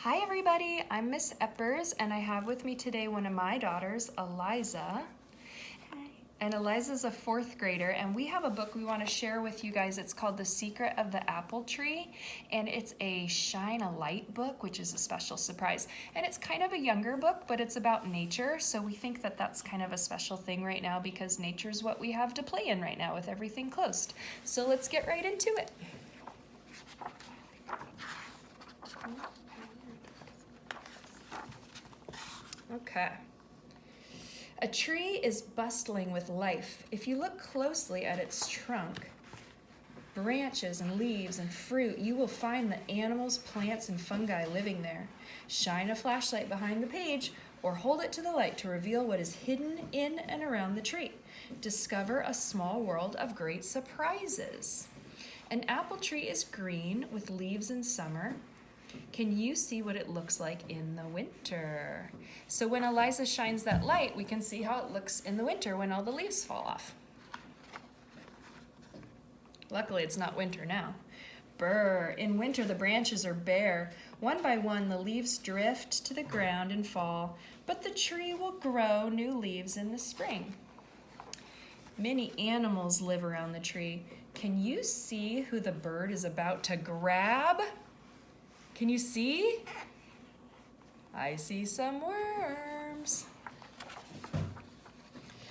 Hi everybody, I'm Miss Eppers and I have with me today one of my daughters, Eliza. Hi. And Eliza's a fourth grader and we have a book we want to share with you guys. It's called The Secret of the Apple Tree and it's a Shine a Light book, which is a special surprise. And it's kind of a younger book, but it's about nature. So we think that that's kind of a special thing right now because nature's what we have to play in right now with everything closed. So let's get right into it. Okay. A tree is bustling with life. If you look closely at its trunk, branches and leaves and fruit, you will find the animals, plants, and fungi living there. Shine a flashlight behind the page or hold it to the light to reveal what is hidden in and around the tree. Discover a small world of great surprises. An apple tree is green with leaves in summer. Can you see what it looks like in the winter? So when Eliza shines that light, we can see how it looks in the winter when all the leaves fall off. Luckily, it's not winter now. Brr, in winter the branches are bare. One by one, the leaves drift to the ground and fall, but the tree will grow new leaves in the spring. Many animals live around the tree. Can you see who the bird is about to grab? Can you see? I see some worms.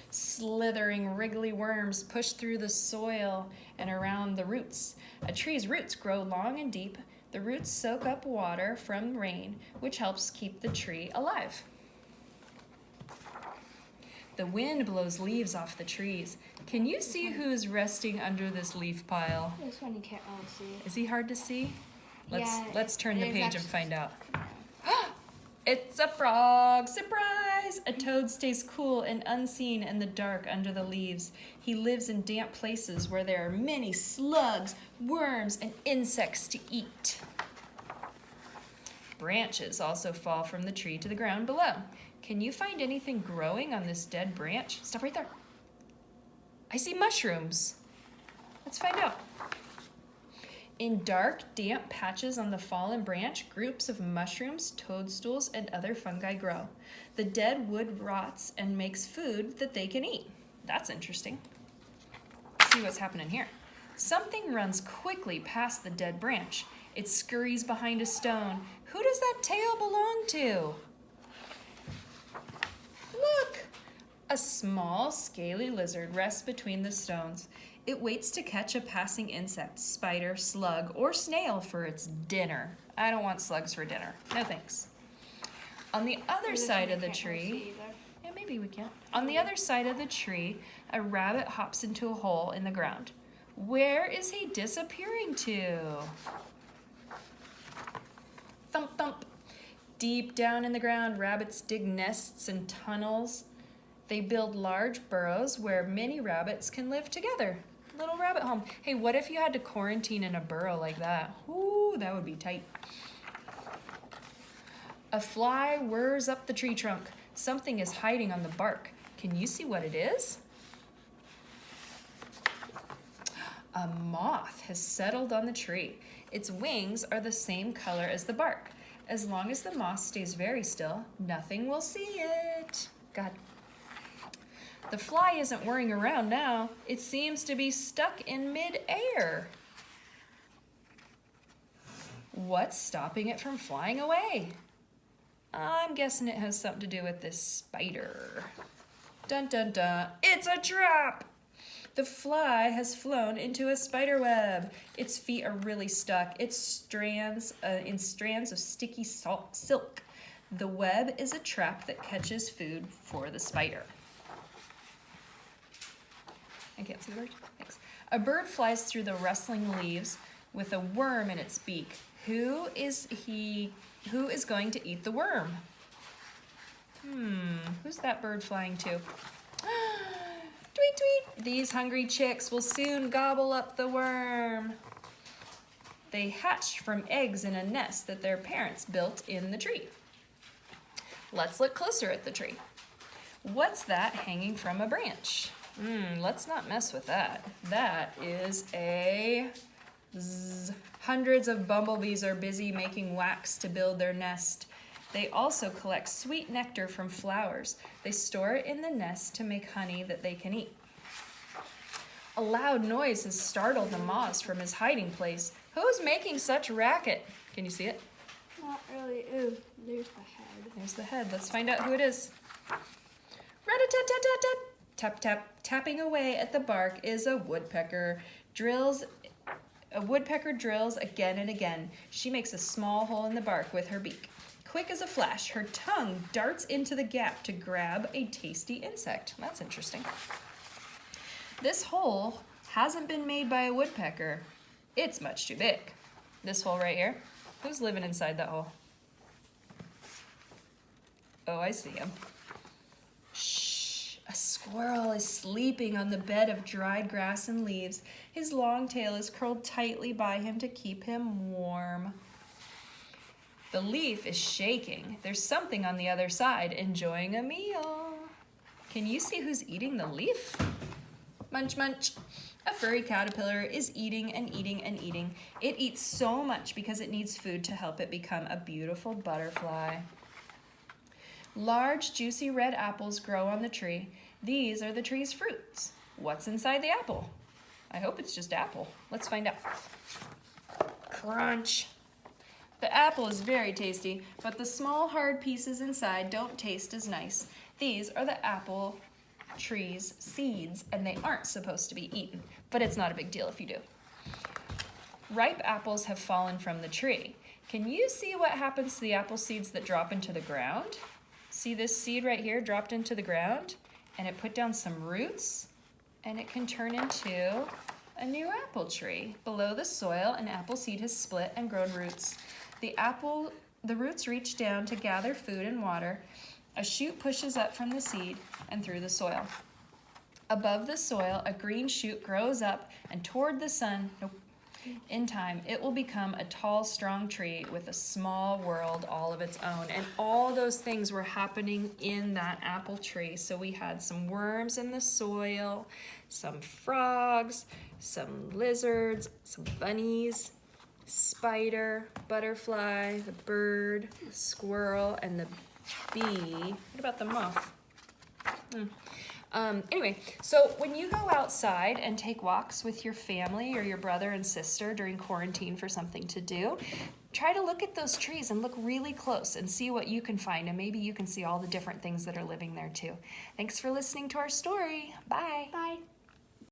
Slithering, wriggly worms push through the soil and around the roots. A tree's roots grow long and deep. The roots soak up water from rain, which helps keep the tree alive. The wind blows leaves off the trees. Can you see who's resting under this leaf pile? This one you can't really see. Is he hard to see? Let's turn the it's page actually- and find out. It's a frog! Surprise! A toad stays cool and unseen in the dark under the leaves. He lives in damp places where there are many slugs, worms, and insects to eat. Branches also fall from the tree to the ground below. Can you find anything growing on this dead branch? Stop right there. I see mushrooms. Let's find out. In dark, damp patches on the fallen branch, groups of mushrooms, toadstools, and other fungi grow. The dead wood rots and makes food that they can eat. That's interesting. Let's see what's happening here. Something runs quickly past the dead branch. It scurries behind a stone. Who does that tail belong to? Look! A small, scaly lizard rests between the stones. It waits to catch a passing insect, spider, slug, or snail for its dinner. I don't want slugs for dinner. No thanks. On the other side of the tree, yeah, maybe we can. On the other side of the tree, a rabbit hops into a hole in the ground. Where is he disappearing to? Thump, thump. Deep down in the ground, rabbits dig nests and tunnels. They build large burrows where many rabbits can live together. Little rabbit home. Hey, what if you had to quarantine in a burrow like that? Ooh, that would be tight. A fly whirs up the tree trunk. Something is hiding on the bark. Can you see what it is? A moth has settled on the tree. Its wings are the same color as the bark. As long as the moth stays very still, nothing will see it. God. The fly isn't whirring around now. It seems to be stuck in mid-air. What's stopping it from flying away? I'm guessing it has something to do with this spider. Dun dun dun, it's a trap! The fly has flown into a spider web. Its feet are really stuck. It's in strands of sticky silk. The web is a trap that catches food for the spider. I can't see the word. Thanks. A bird flies through the rustling leaves with a worm in its beak. Who is going to eat the worm? Who's that bird flying to? Tweet, tweet. These hungry chicks will soon gobble up the worm. They hatched from eggs in a nest that their parents built in the tree. Let's look closer at the tree. What's that hanging from a branch? Let's not mess with that. That is a Zzz. Hundreds of bumblebees are busy making wax to build their nest. They also collect sweet nectar from flowers. They store it in the nest to make honey that they can eat. A loud noise has startled the moth from his hiding place. Who's making such racket? Can you see it? Not really. Ooh, there's the head. There's the head. Let's find out who it is. Rat-a-tat-tat-tat-tat. Tap, tap. Tapping away at the bark is a woodpecker. A woodpecker drills again and again. She makes a small hole in the bark with her beak. Quick as a flash, her tongue darts into the gap to grab a tasty insect. That's interesting. This hole hasn't been made by a woodpecker. It's much too big. This hole right here. Who's living inside that hole? Oh, I see him. Shh. A squirrel is sleeping on the bed of dried grass and leaves. His long tail is curled tightly by him to keep him warm. The leaf is shaking. There's something on the other side enjoying a meal. Can you see who's eating the leaf? Munch, munch. A furry caterpillar is eating and eating and eating. It eats so much because it needs food to help it become a beautiful butterfly. Large, juicy red apples grow on the tree. These are the tree's fruits. What's inside the apple? I hope it's just apple. Let's find out. Crunch. The apple is very tasty, but the small hard pieces inside don't taste as nice. These are the apple tree's seeds, and they aren't supposed to be eaten, but it's not a big deal if you do. Ripe apples have fallen from the tree. Can you see what happens to the apple seeds that drop into the ground? See this seed right here dropped into the ground, and it put down some roots, and it can turn into a new apple tree. Below the soil, an apple seed has split and grown roots. The roots reach down to gather food and water. A shoot pushes up from the seed and through the soil. Above the soil, a green shoot grows up and toward the sun. In time, it will become a tall, strong tree with a small world all of its own. And all those things were happening in that apple tree. So we had some worms in the soil, some frogs, some lizards, some bunnies, spider, butterfly, the bird, the squirrel, and the bee. What about the moth? Anyway, so when you go outside and take walks with your family or your brother and sister during quarantine for something to do, try to look at those trees and look really close and see what you can find, and maybe you can see all the different things that are living there too. Thanks for listening to our story. Bye. Bye.